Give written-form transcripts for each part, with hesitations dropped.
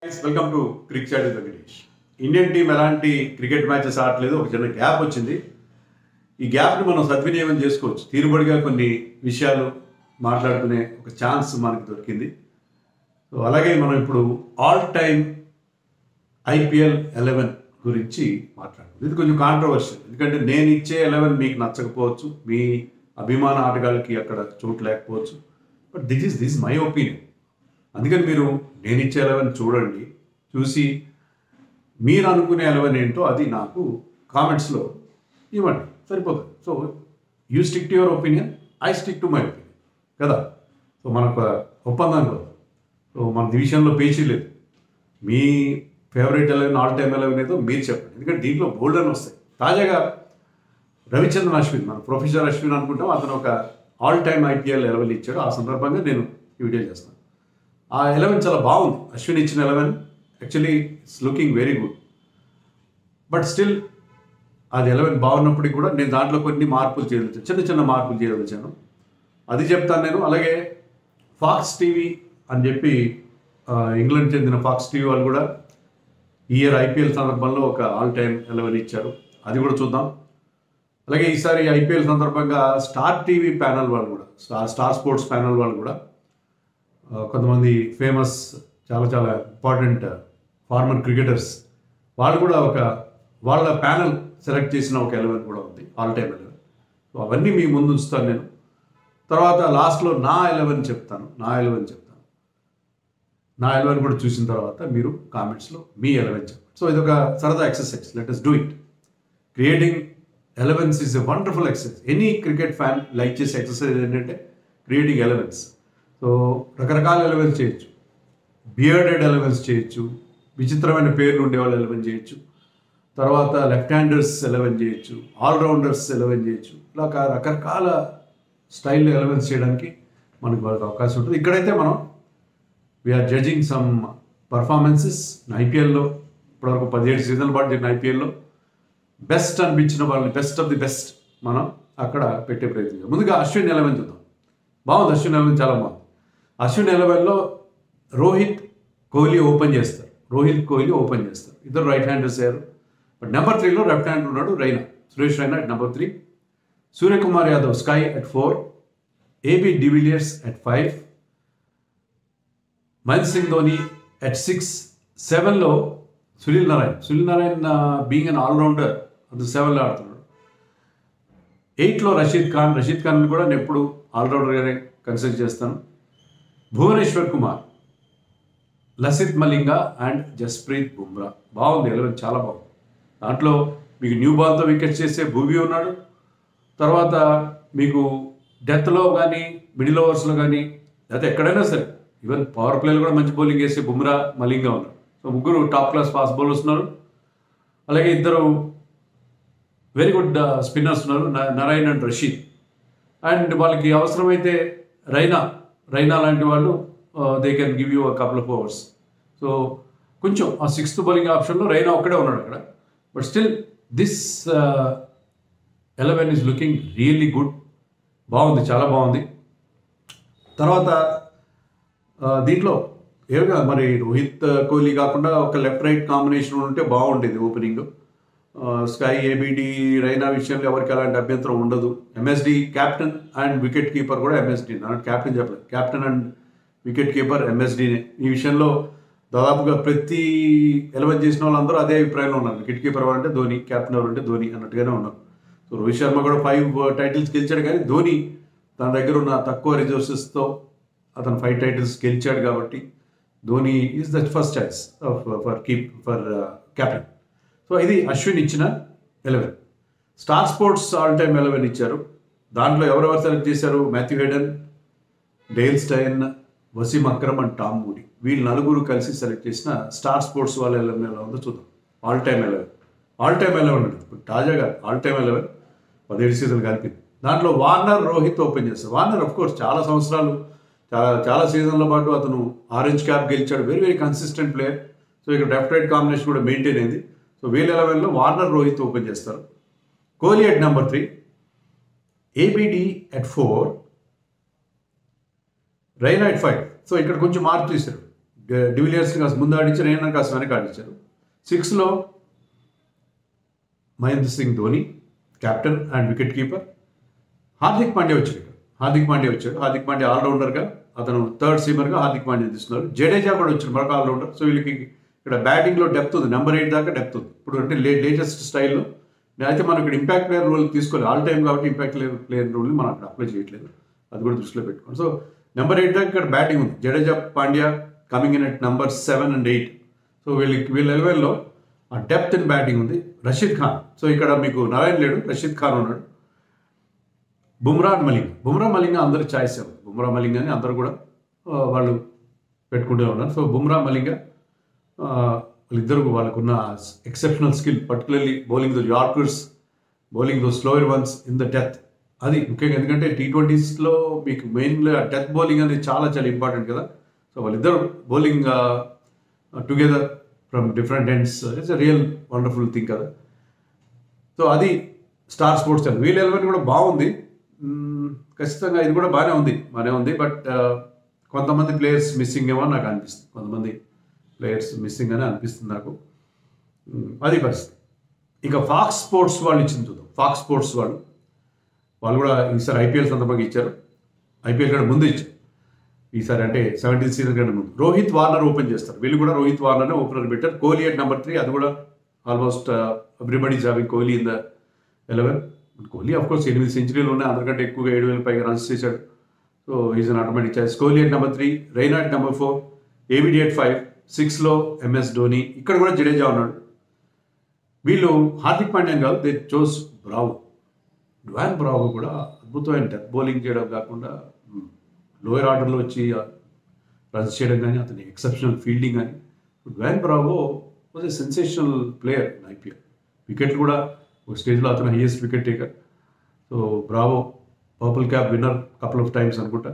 Welcome to cricket chat with Venkatesh. Indian team ఎలాంటి cricket matches ఆడలేదు, ఒక చిన్న గ్యాప్ వచ్చింది. ఈ గ్యాప్ని మనం సద్వినియోగం చేసుకోవచ్చు. తీరుబడిగా కొన్ని విషయాలు మాట్లాడుకునే ఒక ఛాన్స్ మనకు దొరికింది. సో అలాగే మనం ఇప్పుడు ఆల్ టైమ్ ఐపీఎల్ 11 గురించి మాట్లాడుకుందాం. ఇది కొంచెం కాంట్రవర్షియల్, ఎందుకంటే నేను ఇచ్చే 11 మీకు నచ్చకపోవచ్చు, మీ అభిమాన ఆటగాళ్ళకి అక్కడ చోటు లేకపోవచ్చు. But this is my opinion. అందుకని మీరు నేను ఇచ్చే 11 చూడండి, చూసి మీరు అనుకునే 11 ఏంటో అది నాకు కామెంట్స్లో ఇవ్వండి, సరిపోతుంది. So you stick to your opinion, I stick to my opinion కదా. సో మనకు ఒప్పందం కదా. సో మన విషయంలో పేచీ లేదు. మీ ఫేవరెట్ 11 ఆల్ టైమ్ 11 ఏదో మీరు చెప్పండి, ఎందుకంటే దీంట్లో బోల్డర్ వస్తాయి. తాజాగా రవిచంద్రన్ అశ్విన్, మన ప్రొఫెసర్ అశ్విన్ అనుకుంటాం, అతను ఒక ఆల్ టైమ్ ఐపీఎల్ 11 ఇచ్చాడు. ఆ సందర్భంగా నేను ఈ వీడియో చేస్తాను. ఆ 11 చాలా బాగుంది. అశ్విన్ ఇచ్చిన 11 actually it's looking very good. But still అది 11 బాగున్నప్పటికీ కూడా నేను దాంట్లో కొన్ని మార్పులు చేయదలిచాను, చిన్న చిన్న మార్పులు చేయదలిచాను. అది చెప్తాను నేను. అలాగే ఫాక్స్ టీవీ అని చెప్పి ఇంగ్లాండ్ చెందిన ఫాక్స్ టీవీ వాళ్ళు కూడా ఈ ఇయర్ ఐపీఎల్ సందర్భంలో ఒక ఆల్ టైమ్ 11 ఇచ్చారు. అది కూడా చూద్దాం. అలాగే ఈసారి ఐపీఎల్ సందర్భంగా స్టార్ టీవీ ప్యానల్ వాళ్ళు కూడా, స్టార్ స్పోర్ట్స్ ప్యానల్ వాళ్ళు కూడా కొంతమంది ఫేమస్ చాలా చాలా ఇంపార్టెంట్ ఫార్మర్ క్రికెటర్స్ వాళ్ళు కూడా వాళ్ళ ప్యానల్ సెలెక్ట్ చేసిన ఒక 11 కూడా ఉంది, ఆల్ టైమ్ 11. సో అవన్నీ మీ ముందు ఉంచుతాను నేను. తర్వాత లాస్ట్లో నా 11 చెప్తాను. నా 11 కూడా చూసిన తర్వాత మీరు కామెంట్స్లో మీ 11 చెప్పండి. సో ఇది ఒక సరదా exercise, let us do it. Creating 11s is a wonderful exercise. Any cricket fan like చేసే ఎక్సర్సైజ్ ఏంటంటే క్రియేటింగ్ 11s. సో రకరకాల 11s చేయొచ్చు. బియర్డెడ్ 11s చేయొచ్చు, విచిత్రమైన పేర్లు ఉండేవాళ్ళు 11 చేయొచ్చు, తర్వాత లెఫ్ట్ హ్యాండర్స్ 11 చేయొచ్చు, ఆల్రౌండర్స్ 11 చేయొచ్చు. ఇలా రకరకాల స్టైల్ 11s చేయడానికి మనకు వాళ్ళకి అవకాశం ఉంటుంది. ఇక్కడైతే మనం వీఆర్ జడ్జింగ్ సమ్ పర్ఫార్మెన్సెస్. ఐపీఎల్లో ఇప్పటివరకు 17 సీజన్ల పాటు జరిగిన ఐపీఎల్లో బెస్ట్ అనిపించిన వాళ్ళని, బెస్ట్ ఆఫ్ ది బెస్ట్ మనం అక్కడ పెట్టే ప్రయత్నం. ముందుగా అశ్విన్ 11 చూద్దాం. బాగుంది, అశ్విన్ 11 చాలా బాగుంది. అశ్విన్ 11లో రోహిత్ కోహ్లీ ఓపెన్ చేస్తారు. ఇద్దరు రైట్ హ్యాండర్స్ అయ్యారు. బట్ నెంబర్ 3లో లెఫ్ట్ హ్యాండర్ ఉన్నాడు, Suresh Raina at number 3, Suryakumar Yadav SKY at 4, AB de Villiers at 5, Mahendra Singh Dhoni at 6. 7లో Sunil Narine being an allrounder అది 7లో ఆడుతున్నాడు. 8లో రషీద్ ఖాన్ కూడా నేను ఎప్పుడు ఆల్రౌండర్గానే కన్సిడర్ చేస్తాను. భువనేశ్వర్ కుమార్, లసిత్ మలింగ అండ్ జస్ప్రీత్ బుమ్రా. బాగుంది 11, చాలా బాగుంది. దాంట్లో మీకు న్యూ బాల్తో వికెట్స్ చేసే భూవీ ఉన్నాడు. తర్వాత మీకు డెత్లో కానీ మిడిల్ ఓవర్స్లో కానీ లేకపోతే ఎక్కడైనా సరే ఈవెన్ పవర్ ప్లేలో కూడా మంచి బౌలింగ్ వేసే బుమ్రా, మలింగ ఉన్నారు. సో ముగ్గురు టాప్ క్లాస్ ఫాస్ట్ బౌలర్స్ ఉన్నారు. అలాగే ఇద్దరు వెరీ గుడ్ స్పిన్నర్స్ ఉన్నారు, నారాయణ్ అండ్ రషీద్. అండ్ వాళ్ళకి అవసరమైతే రైనా లాంటి వాళ్ళు they can give you a couple of overs. So కొంచెం ఆ 6th బౌలింగ్ ఆప్షన్లో రైనా ఒక్కడే ఉన్నాడు అక్కడ. But still this 11 is looking really good. బాగుంది, చాలా బాగుంది. తర్వాత దీంట్లో ఏమిగా మరి రోహిత్ కోహ్లీ కాకుండా ఒక లెఫ్ట్ రైట్ కాంబినేషన్ ఉంటే బాగుండేది ఓపెనింగ్. స్కై, ఏబిడి, రైనా విషయంలో ఎవరికి అలాంటి అభ్యంతరం ఉండదు. MSD captain and wicket keeper కూడా ఎంఎస్డి, క్యాప్టెన్ చెప్పలేదు, క్యాప్టెన్ అండ్ వికెట్ కీపర్ ఎంఎస్డీనే. ఈ విషయంలో దాదాపుగా ప్రతి 11 చేసిన వాళ్ళందరూ అదే అభిప్రాయంలో ఉన్నారు. వికెట్ కీపర్ ఎవరంటే ధోని, క్యాప్టెన్ ఎవరంటే ధోని అన్నట్టుగానే ఉన్నారు. సో రోహిత్ శర్మ కూడా 5 టైటిల్స్ గెలిచాడు, కానీ ధోని తన దగ్గర ఉన్న తక్కువ రిసోర్సెస్తో అతను 5 టైటిల్స్ గెలిచాడు. కాబట్టి Dhoni is the first choice for captain. So ఇది అశ్విన్ ఇచ్చిన 11. స్టార్ స్పోర్ట్స్ ఆల్ టైమ్ 11 ఇచ్చారు. దాంట్లో ఎవరెవరు సెలెక్ట్ చేశారు? Matthew Hayden, Dale Steyn, Wasim Akram and Tom Moody. వీళ్ళు 4 కలిసి సెలెక్ట్ చేసిన స్టార్ స్పోర్ట్స్ వాళ్ళ 11 ఎలా ఉందో చూద్దాం. ఆల్ టైమ్ 11 ఇప్పుడు తాజాగా ఆల్ టైమ్ 11 17 సీజన్లు కలిపింది. దాంట్లో వార్నర్, రోహిత్ ఓపెన్ చేస్తారు. వార్నర్ ఆఫ్ కోర్స్ చాలా సంవత్సరాలు, చాలా సీజన్ల పాటు అతను ఆరెంజ్ క్యాప్ గెలిచాడు. Very consistent player. సో ఇక్కడ లెఫ్ట్ రైట్ కాంబినేషన్ కూడా మెయింటైన్ అయింది. సో వీళ్ళ 11లో వార్నర్, రోహిత్ ఓపెన్ చేస్తారు. Kohli at number 3, ABD at 4, Raina at 5. So ఇక్కడ కొంచెం మార్పు చేశారు. డివిలియర్స్ని కాస్త ముందు ఆడించారు, రేనా కాస్త వెనక ఆడించారు. 6లో Mahendra Singh Dhoni captain and wicket keeper. Hardik Pandya వచ్చాడు. హార్దిక్ పాండ్యా ఆల్రౌండర్గా, అతను థర్డ్ సీమర్గా హార్దిక్ పాండ్యా తీస్తున్నారు. జడేజా కూడా వచ్చాడు, మరొక ఆల్రౌండర్. సో వీళ్ళకి ఇక్కడ బ్యాటింగ్లో డెప్త్ ఉంది, నెంబర్ 8 దాకా డెప్త్ ఉంది. ఇప్పుడు అంటే లేటెస్ట్ స్టైల్లో అయితే మనం ఇక్కడ ఇంపాక్ట్ ప్లేయర్ రోల్ తీసుకోవాలి. ఆల్ టైమ్ కాబట్టి ఇంపాక్ట్ ప్లేయర్ రోల్ని మనం అక్కడ అప్లై చేయట్లేదు, అది కూడా దృష్టిలో పెట్టుకోండి. సో నెంబర్ 8 దాకా ఇక్కడ బ్యాటింగ్ ఉంది. Jadeja, Pandya coming in at number 7 and 8. So వీళ్ళ 11లో ఆ డెప్త్ ఇన్ బ్యాటింగ్ ఉంది. రషీద్ ఖాన్, సో ఇక్కడ మీకు నారాయణ లేడు, రషీద్ ఖాన్ ఉన్నాడు. బుమ్రా మలింగ అందరి ఛాయిస్. బుమ్రా మలింగ అని అందరూ కూడా వాళ్ళు పెట్టుకుంటూ ఉన్నారు. సో బుమ్రా మలింగ వాళ్ళిద్దరు వాళ్ళకున్న exceptional skill, particularly bowling the yorkers, bowling though slower once in the death, అది ముఖ్యంగా. ఎందుకంటే T20sలో మీకు మెయిన్గా డెత్ బౌలింగ్ అనేది చాలా చాలా ఇంపార్టెంట్ కదా. సో వాళ్ళిద్దరు bowling together from different ends, it's a real wonderful thing కదా. సో అది స్టార్ స్పోర్ట్స్ ఛానల్. వీళ్ళ 11 కూడా బాగుంది, ఖచ్చితంగా ఇది కూడా బాగానే ఉంది. బట్ కొంతమంది ప్లేయర్స్ మిస్సింగ్ ఏమో నాకు అనిపిస్తుంది, అని అనిపిస్తుంది నాకు. అది పరిస్థితి. ఇక ఫాక్స్ స్పోర్ట్స్ వాళ్ళు ఇచ్చింది చూద్దాం. ఫాక్స్ స్పోర్ట్స్ వాళ్ళు కూడా ఈసారి IPL సందర్భంగా ఇచ్చారు. IPL కంటే ముందు ఇచ్చారు ఈసారి, అంటే 17th సీజన్ కంటే ముందు. రోహిత్ వార్నర్ ఓపెన్ చేస్తారు. వీళ్ళు కూడా రోహిత్ వార్నర్నే ఓపెనర్ పెట్టారు. కోహ్లీ at number 3, అది కూడా almost everybody is having Kohli in the 11. Kohli of course 8 సెంచరీలు ఉన్నాయి, అందరికంటే ఎక్కువగా 7,000 పైగా రన్స్ చేశాడు. So is an automatic choice. Kohli at number 3, Raina at number 4, ABD at 5, 6లో MS Dhoni. ఇక్కడ కూడా జడేజా ఉన్నాడు. వీళ్ళు హార్దిక్ పాండ్యా కాదు, దే చోస్ డ్వాన్ బ్రావో కూడా అద్భుతమైన డెత్ బౌలింగ్ చేయడం కాకుండా లోయర్ ఆర్డర్లో వచ్చి రన్స్ చేయడం కానీ, అతని ఎక్సెప్షనల్ ఫీల్డింగ్ కానీ. Dwayne Bravo was a sensational player in IPL. వికెట్లు కూడా ఒక స్టేజ్లో అతను highest wicket taker. So Bravo purple cap winner couple of times అనుకుంటా.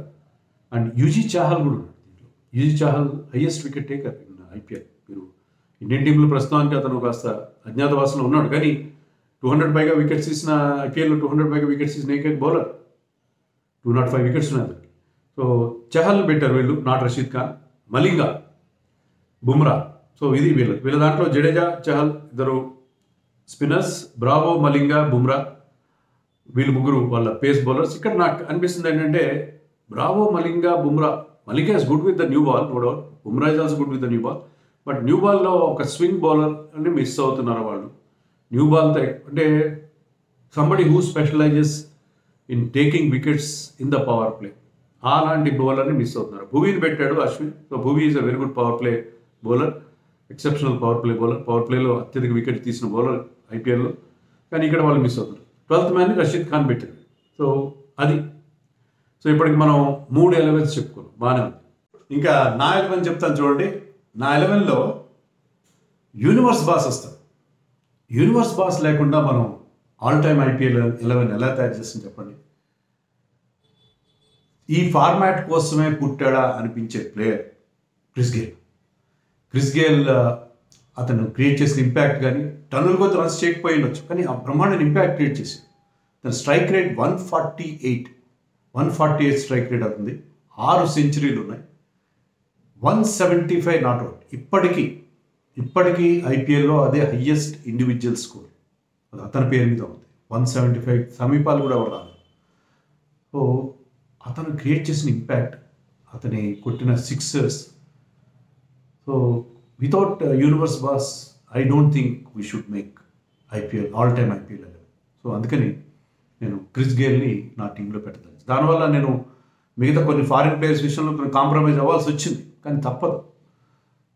అండ్ యూజీ చాహల్ కూడా ఉన్నాడు దీంట్లో. UG Chahal highest wicket taker in IPL. మీరు ఇండియన్ టీంలో ప్రస్తుతానికి అతను కాస్త అజ్ఞాతవాసంలో ఉన్నాడు, కానీ 200 పైగా వికెట్స్ తీసిన IPLలో 200 పైగా వికెట్స్ తీసిన ఏకైక బౌలర్. 205 వికెట్స్ ఉన్నాయి అతనికి. సో చహల్ పెట్టారు వీళ్ళు, నాట్ రషీద్ ఖాన్. మలింగ, బుమ్రా. సో ఇది వీళ్ళ దాంట్లో జడేజా, చహల్ ఇద్దరు స్పిన్నర్స్, బ్రావో, మలింగ, బుమ్రా, వీళ్ళు ముగ్గురు వాళ్ళ పేస్ బౌలర్స్. ఇక్కడ నాకు అనిపిస్తుంది ఏంటంటే Bravo, Malinga, Bumrah. Malinga is good with the new ball, no doubt. Bumrah is also good with the new ball. But new బాల్లో ఒక స్వింగ్ బౌలర్ అని మిస్ అవుతున్నారు వాళ్ళు. న్యూ బాల్తో అంటే somebody who specialises in taking wickets in the power play, అలాంటి బౌలర్ని miss అవుతున్నారు. భువీని పెట్టాడు Ashwin. So Bhuvi is a very good power play bowler, exceptional power play bowler. Power ప్లేలో అత్యధిక వికెట్ తీసిన బౌలర్ IPLలో, కానీ ఇక్కడ వాళ్ళు మిస్ అవుతున్నారు. 12th మ్యాన్ని రషీద్ ఖాన్ పెట్టారు. సో అది. సో ఇప్పటికి మనం 3 11s చెప్పుకున్నాం, బాగానే ఉంది. ఇంకా నా 11 చెప్తాను చూడండి. నా 11లో యూనివర్స్ బాస్ వస్తారు. యూనివర్స్ బాస్ లేకుండా మనం ఆల్ టైమ్ IPL 11 ఎలా తయారు చేస్తాం చెప్పండి. ఈ ఫార్మాట్ కోసమే పుట్టాడా అనిపించే ప్లేయర్ క్రిస్ గేల్. అతను క్రియేట్ చేసిన ఇంపాక్ట్ కానీ, టన్నుల కొద్ది రన్స్ చేయకపోయి ఉండొచ్చు, కానీ ఆ బ్రహ్మాండమైన ఇంపాక్ట్ క్రియేట్ చేశాడు. తన స్ట్రైక్ రేట్ 148 స్ట్రైక్ రేట్ అవుతుంది. 6 సెంచరీలు ఉన్నాయి, 175 నాట్అవుట్. ఇప్పటికీ IPLలో అదే హయ్యెస్ట్ ఇండివిజువల్ స్కోర్, అది అతని పేరు మీద ఉంది. 175 సమీపాలు కూడా ఎవరు రాదు. సో అతను క్రియేట్ చేసిన ఇంపాక్ట్, అతని కొట్టిన sixers. So without universe boss I don't think we should make IPL all time IPL 11. So అందుకని నేను క్రిస్ గేల్ని నా టీంలో పెట్టదాను. దానివల్ల నేను మిగతా కొన్ని ఫారిన్ ప్లేయర్స్ విషయంలో కొన్ని కాంప్రమైజ్ అవ్వాల్సి వచ్చింది, కానీ తప్పదు.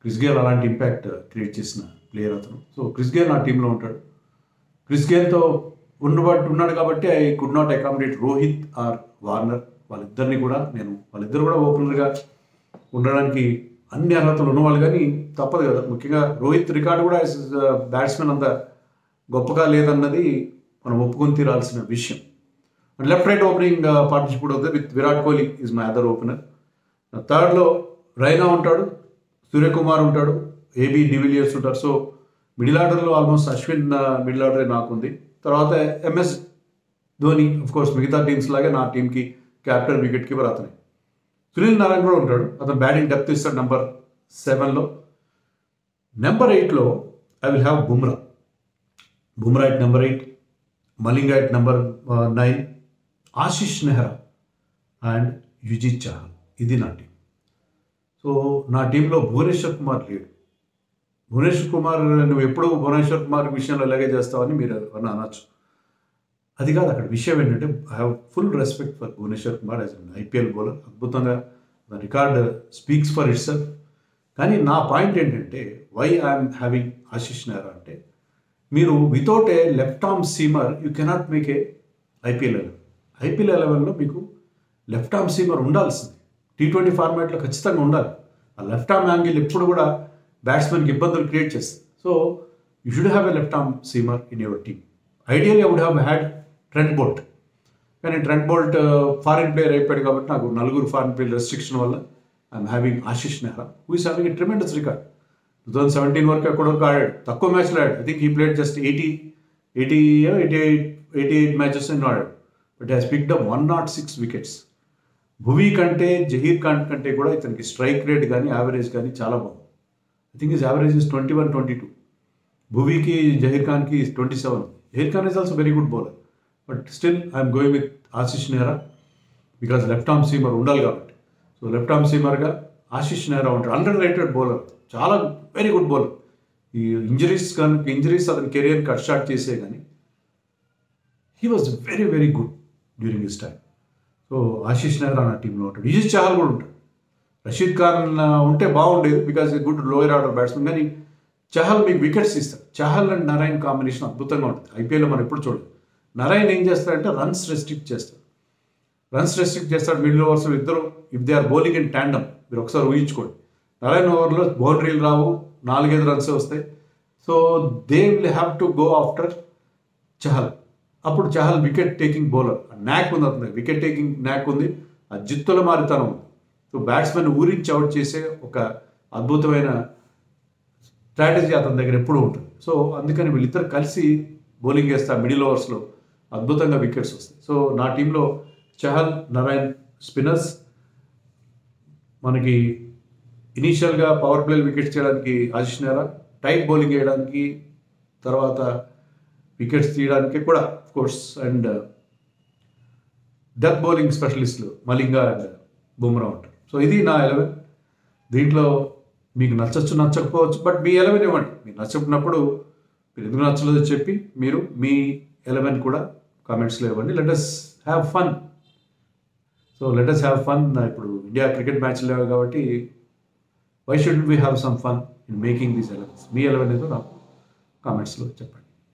క్రిస్ గేల్ అలాంటి ఇంపాక్ట్ క్రియేట్ చేసిన ప్లేయర్ అతను. సో క్రిస్ గేల్ నా టీంలో ఉంటాడు. క్రిస్ గేల్తో ఉన్నాడు కాబట్టి I could not accommodate Rohit or Warner. వాళ్ళిద్దరు కూడా ఓపెనర్గా ఉండడానికి అన్ని అర్హతలు ఉన్నవాళ్ళు, కానీ తప్పదు కదా. ముఖ్యంగా రోహిత్ రికార్డు కూడా బ్యాట్స్మెన్ అంత గొప్పగా లేదన్నది మనం ఒప్పుకొని తీరాల్సిన విషయం. And left right opening partnership కూడా అవుతుంది with Virat Kohli is my other opener. థర్డ్లో రైనా ఉంటాడు, సూర్యకుమార్ ఉంటాడు, AB డివిలియర్స్ ఉంటారు. సో మిడిల్ ఆర్డర్లో ఆల్మోస్ట్ అశ్విన్ మిడిల్ ఆర్డరే నాకుంది. తర్వాత MS ధోని, కోర్స్ మిగతా టీమ్స్ లాగే నా టీంకి క్యాప్టెన్, వికెట్ కీపర్ అతనే. సునీల్ నారాయణ కూడా ఉంటాడు, అతను బ్యాటింగ్ డెప్త్ ఇస్తాడు నెంబర్ 7లో. నెంబర్ 8లో I will have Bumrah. Bumrah at number 8, Malinga at number 9, Ashish Nehra and యుజిత్ చాహల్. ఇది నా టీం. సో నా టీంలో భువనేశ్వర్ కుమార్ లేడు. భువనేశ్వర్ కుమార్ నువ్వు ఎప్పుడు భువనేశ్వర్ కుమార్ విషయంలో ఇలాగే చేస్తావని మీరు అని అనొచ్చు. అది కాదు అక్కడ విషయం ఏంటంటే I have full respect for Bhuvneshwar Kumar as an IPL bowler. అద్భుతంగా the record speaks for itself. కానీ నా పాయింట్ ఏంటంటే why I'm having Ashish Nehra అంటే మీరు without a left arm seamer you cannot make an IPL 11. IPL 11లో మీకు లెఫ్ట్ ఆర్మ్ సీమర్ ఉండాల్సింది. T20 ఫార్మాట్లో ఖచ్చితంగా ఉండాలి. ఆ లెఫ్ట్ ఆర్మ్ యాంగిల్ ఎప్పుడు కూడా బ్యాట్స్మెన్కి ఇబ్బందులు క్రియేట్ చేస్తుంది. So you should have a left arm seamer in your team. Ideally I would have had Trent Boult. కానీ ట్రెంట్ బోల్ట్ ఫారిన్ ప్లేయర్ అయిపోయాడు కాబట్టి నాకు 4 ఫారిన్ ప్లేయర్ రెస్ట్రిక్షన్ వల్ల I'm having Ashish Nehra who is having a tremendous record. 2017 వరకు ఎక్కడ వరకు ఆడాడు, తక్కువ మ్యాచ్లు ఆడాడు. I think he played just 88 matches ఎన్నో ఆడాడు. But has picked up 106 wickets. Bhuvi కంటే జహీర్ ఖాన్ కంటే కూడా ఇతనికి స్ట్రైక్ రేట్ కానీ యావరేజ్ కానీ చాలా బాగుంది. I think his average is 21-22. భువీకి జహీర్ ఖాన్కి 27. Zaheer Khan is also very good bowler. But still I'm going with Ashish Nehra because left arm seamer ఉండాలి కాబట్టి. సో లెఫ్ట్ ఆర్మ్ సీమర్గా ఆశిష్ నెహ్రా ఉంటాడు. అండర్ రేటెడ్ బౌలర్, చాలా వెరీ గుడ్ బౌలర్. ఈ ఇంజరీస్ అతని కెరియర్ కట్ స్టార్ట్ చేసే కానీ he was very very good during his time. So Ashish Nehra నా టీంలో ఉంటాడు. యుజిత్ చాహల్ కూడా ఉంటాడు. రషీద్ ఖాన్ ఉంటే బాగుండేది because good lower order batsmen. కానీ చహల్ మీకు వికెట్స్ ఇస్తాడు. చహల్ అండ్ నారాయణ్ కాంబినేషన్ అద్భుతంగా ఉంటుంది. ఐపీఎల్లో మనం ఎప్పుడు చూడదు. నారాయణ్ ఏం చేస్తాడంటే రన్స్ రెస్ట్రిక్ట్ చేస్తాడు. మిడిల్ ఓవర్స్లో ఇద్దరు if they are bowling in tandem, మీరు ఒకసారి ఊహించుకోండి. నారాయణ్ ఓవర్లో బౌండరీలు రావు, 4-5 రన్స్ వస్తాయి. So they will have to go after Chahal. అప్పుడు Chahal wicket taking bowler. Knack ఉంది అతను, వికెట్ టేకింగ్ న్యాక్ ఉంది, ఆ జిత్తుల మారితనం ఉంది. సో బ్యాట్స్మెన్ ఊరించి అవుట్ చేసే ఒక అద్భుతమైన స్ట్రాటజీ అతని దగ్గర ఎప్పుడూ ఉంటుంది. సో అందుకని వీళ్ళిద్దరు కలిసి బౌలింగ్ వేస్తే మిడిల్ ఓవర్స్లో అద్భుతంగా వికెట్స్ వస్తాయి. సో నా టీంలో చహల్, నారాయణ్ స్పిన్నర్స్. మనకి ఇనీషియల్గా పవర్ ప్లేలు వికెట్స్ చేయడానికి ఆశిష్ నెహ్రా, టైట్ బౌలింగ్ వేయడానికి, తర్వాత వికెట్స్ తీయడానికి కూడా కోర్స్ అండ్ డెత్ బౌలింగ్ స్పెషలిస్టులు మలింగ అండ్ బుమ్రా ఉంటారు. సో ఇది నా 11. దీంట్లో మీకు నచ్చకపోవచ్చు, బట్ మీ 11 ఇవ్వండి. మీకు నచ్చకున్నప్పుడు మీరు ఎందుకు నచ్చలేదో చెప్పి మీరు మీ 11 కూడా కామెంట్స్లో ఇవ్వండి. Let us have fun. So let us have fun. ఇప్పుడు ఇండియా క్రికెట్ మ్యాచ్లు లేవు కాబట్టి why should we have some fun in making these 11. మీ 11 ఏదో నాకు కామెంట్స్లో చెప్పండి.